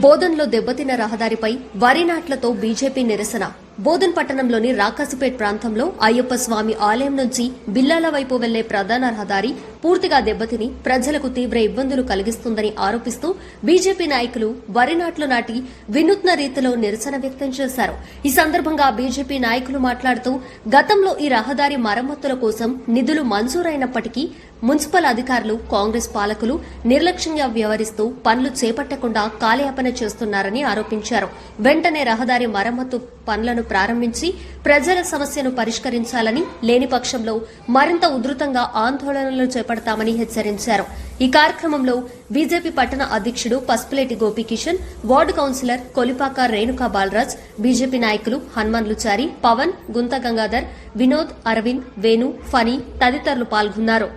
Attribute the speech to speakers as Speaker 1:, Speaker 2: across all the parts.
Speaker 1: బోధన్లో దెబ్బతిన్న రహదారిపై వరి నాట్లతో బీజేపీ నిరసన. బోధన్ పట్టణంలోని రాకాసిపేట్ ప్రాంతంలో అయ్యప్ప స్వామి ఆలయం నుంచి బిల్లాల వైపు వెళ్లే ప్రధాన రహదారి పూర్తిగా దెబ్బతిని ప్రజలకు తీవ్ర ఇబ్బందులు కలిగిస్తుందని ఆరోపిస్తూ బీజేపీ నాయకులు వరి నాట్లు నాటి వినూత్న రీతిలో నిరసన వ్యక్తం చేశారు. ఈ సందర్భంగా బీజేపీ నాయకులు మాట్లాడుతూ గతంలో ఈ రహదారి మరమ్మతుల కోసం నిధులు మంజూరైనప్పటికీ మున్సిపల్ అధికారులు, కాంగ్రెస్ పాలకులు నిర్లక్ష్యంగా వ్యవహరిస్తూ పనులు చేపట్టకుండా కాలయాపన చేస్తున్నారని ఆరోపించారు. వెంటనే రహదారి మరమ్మతు పనులను ప్రారంభించి ప్రజల సమస్యను పరిష్కరించాలని, లేని పక్షంలో మరింత ఉధృతంగా ఆందోళనలు చేపడతామని హెచ్చరించారు. ఈ కార్యక్రమంలో బీజేపీ పట్టణ అధ్యక్షుడు Pasupuleti Gopikishan, ward councillor Kolipaka Renuka Balraj, BJP నాయకులు హనుమాన్లుచారి, పవన్, గుంత గంగాధర్, వినోద్, అరవింద్, వేణు, ఫనీ తదితరులు పాల్గొన్నారు.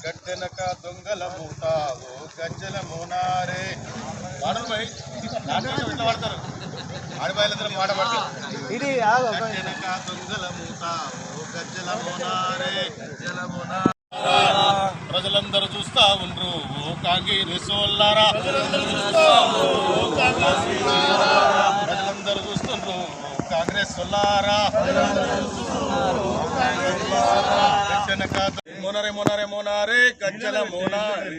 Speaker 2: గజ్జనక దొంగల మూట ఓ గజ్జల మోనారే వాడరు ఇట్లా పడతారు ఆడబాయిలందరూ మాట పడతారు. గజ్జనక దొంగల మూట ఓ గజ్జల మోనారే ప్రజలందరూ చూస్తా ఉండ్రు ఓ కాంగ్రెస్ వాళ్ళారా, ప్రజలందరూ చూస్తుండ్రు కాంగ్రెస్ వాళ్ళారా. గజ్జనక మోనారే మోనారే మోనారే గజ్జల మోనారే,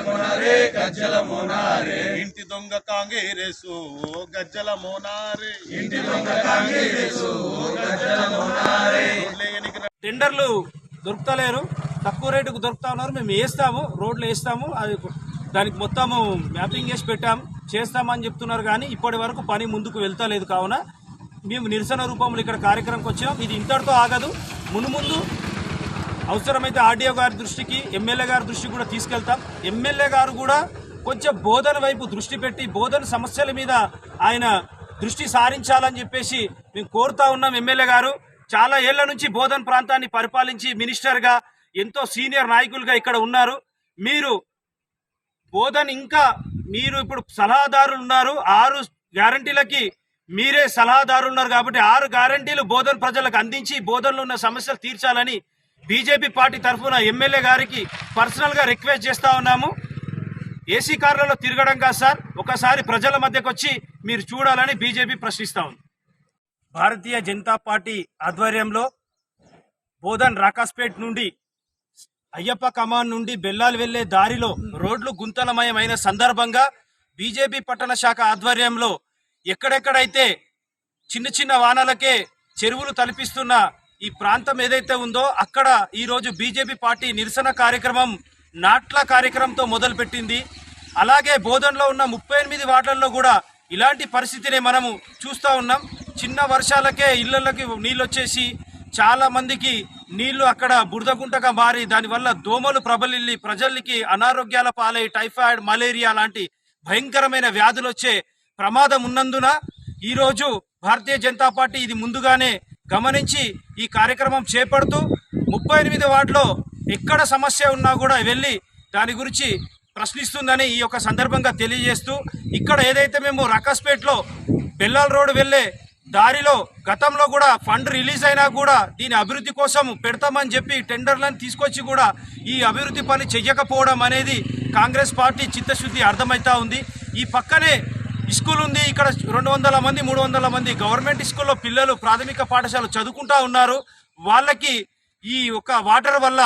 Speaker 2: మోనారే గజ్జల మోనారే, ఇంటి దొంగ కాంగ్రెసు ఓ గజ్జల మోనారే, ఇంటి దొంగ కాంగ్రెసు ఓ గజ్జల మోనారే.
Speaker 3: టెండర్లు దొరుకుతలేరు, తక్కువ రేటుకు దొరుకుతా ఉన్నారు. మేము వేస్తాము, రోడ్లు వేస్తాము, అది దానికి మొత్తము మ్యాపింగ్ చేసి పెట్టాము, చేస్తామని చెప్తున్నారు. కానీ ఇప్పటి వరకు పని ముందుకు వెళ్తలేదు. కావున మేము నిరసన రూపంలో ఇక్కడ కార్యక్రమంకి వచ్చాం. ఇది ఇంతటితో ఆగదు. మున్ముందు అవసరమైతే ఆర్డీఓ గారి దృష్టికి, ఎమ్మెల్యే గారి దృష్టికి కూడా తీసుకెళ్తాం. ఎమ్మెల్యే గారు కూడా కొంచెం బోధన వైపు దృష్టి పెట్టి బోధన సమస్యల మీద ఆయన దృష్టి సారించాలని చెప్పేసి మేము కోరుతా ఉన్నాం. ఎమ్మెల్యే గారు చాలా ఏళ్ల నుంచి బోధన్ ప్రాంతాన్ని పరిపాలించి మినిస్టర్గా ఎంతో సీనియర్ నాయకులుగా ఇక్కడ ఉన్నారు. మీరు బోధన్ ఇంకా మీరు ఇప్పుడు సలహాదారులు ఉన్నారు. 6 గ్యారంటీలకి మీరే సలహాదారులు ఉన్నారు. కాబట్టి 6 గ్యారంటీలు బోధన్ ప్రజలకు అందించి బోధన్లో ఉన్న సమస్యలు తీర్చాలని బీజేపీ పార్టీ తరఫున ఎమ్మెల్యే గారికి పర్సనల్గా రిక్వెస్ట్ చేస్తా ఉన్నాము. ఏసీ కార్లలో తిరగడం కాదు సార్, ఒకసారి ప్రజల మధ్యకు వచ్చి మీరు చూడాలని బీజేపీ ప్రశ్నిస్తా ఉంది. భారతీయ జనతా పార్టీ ఆధ్వర్యంలో బోధన్ రాకాస్పేట్ నుండి అయ్యప్ప కమాన్ నుండి బెల్లాలు వెళ్లే దారిలో రోడ్లు గుంతలమయమైన సందర్భంగా బీజేపీ పట్టణ శాఖ ఆధ్వర్యంలో ఎక్కడెక్కడైతే చిన్న చిన్న వానలకే చెరువులు తలపిస్తున్న ఈ ప్రాంతం ఏదైతే ఉందో అక్కడ ఈరోజు బీజేపీ పార్టీ నిరసన కార్యక్రమం నాట్ల కార్యక్రమంతో మొదలుపెట్టింది. అలాగే బోధన్లో ఉన్న 38 వార్డుల్లో కూడా ఇలాంటి పరిస్థితిని మనము చూస్తూ ఉన్నాం. చిన్న వర్షాలకే ఇళ్లకి నీళ్ళు వచ్చేసి చాలా మందికి నీళ్లు అక్కడ బురదగుంటగా మారి దానివల్ల దోమలు ప్రబలిల్లి ప్రజలకి అనారోగ్యాల పాలై టైఫాయిడ్, మలేరియా లాంటి భయంకరమైన వ్యాధులు వచ్చే ప్రమాదం ఉన్నందున ఈరోజు భారతీయ జనతా పార్టీ ఇది ముందుగానే గమనించి ఈ కార్యక్రమం చేపడుతూ 38 వార్డులో ఎక్కడ సమస్య ఉన్నా కూడా వెళ్ళి దాని గురించి ప్రశ్నిస్తుందని ఈ యొక్క సందర్భంగా తెలియజేస్తూ, ఇక్కడ ఏదైతే మేము రాకాస్పేట్లో బెల్లాల్ రోడ్ వెళ్ళే దారిలో గతంలో కూడా ఫండ్ రిలీజ్ అయినా కూడా దీని అభివృద్ధి కోసం పెడతామని చెప్పి టెండర్లను తీసుకొచ్చి కూడా ఈ అభివృద్ధి పని చెయ్యకపోవడం అనేది కాంగ్రెస్ పార్టీ చిత్తశుద్ధి అర్థమవుతా ఉంది. ఈ పక్కనే స్కూల్ ఉంది, ఇక్కడ 200 మంది 300 మంది గవర్నమెంట్ స్కూల్లో పిల్లలు ప్రాథమిక పాఠశాల చదువుకుంటా ఉన్నారు. వాళ్ళకి ఈ ఒక వాటర్ వల్ల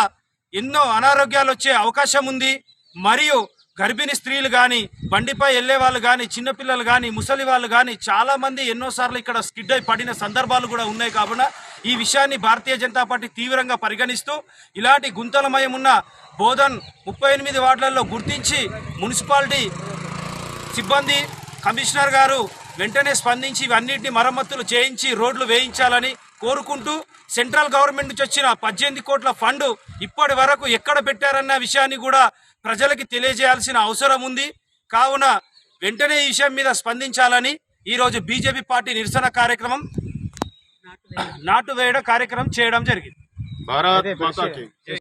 Speaker 3: ఎన్నో అనారోగ్యాలు వచ్చే అవకాశం ఉంది. మరియు గర్భిణీ స్త్రీలు కానీ, బండిపై వెళ్లే వాళ్ళు కానీ, చిన్నపిల్లలు కానీ, ముసలి వాళ్ళు కానీ చాలా మంది ఎన్నోసార్లు ఇక్కడ స్కిడ్ అయి పడిన సందర్భాలు కూడా ఉన్నాయి. కావున ఈ విషయాన్ని భారతీయ జనతా పార్టీ తీవ్రంగా పరిగణిస్తూ ఇలాంటి గుంతలమయం ఉన్న బోధన్ 38 వార్డులలో గుర్తించి మున్సిపాలిటీ సిబ్బంది, కమిషనర్ గారు వెంటనే స్పందించి ఇవన్నింటినీ మరమ్మతులు చేయించి రోడ్లు వేయించాలని కోరుకుంటూ, సెంట్రల్ గవర్నమెంట్ నుంచి వచ్చిన 18 కోట్ల ఫండ్ ఇప్పటి వరకు ఎక్కడ పెట్టారన్న విషయాన్ని కూడా ప్రజలకి తెలియజేయాల్సిన అవసరం ఉంది. కావున వెంటనే ఈ విషయం మీద స్పందించాలని ఈ రోజు బీజేపీ పార్టీ నిరసన కార్యక్రమం నాటు వేయడం కార్యక్రమం చేయడం జరిగింది.
Speaker 2: భారత్ మాతాకి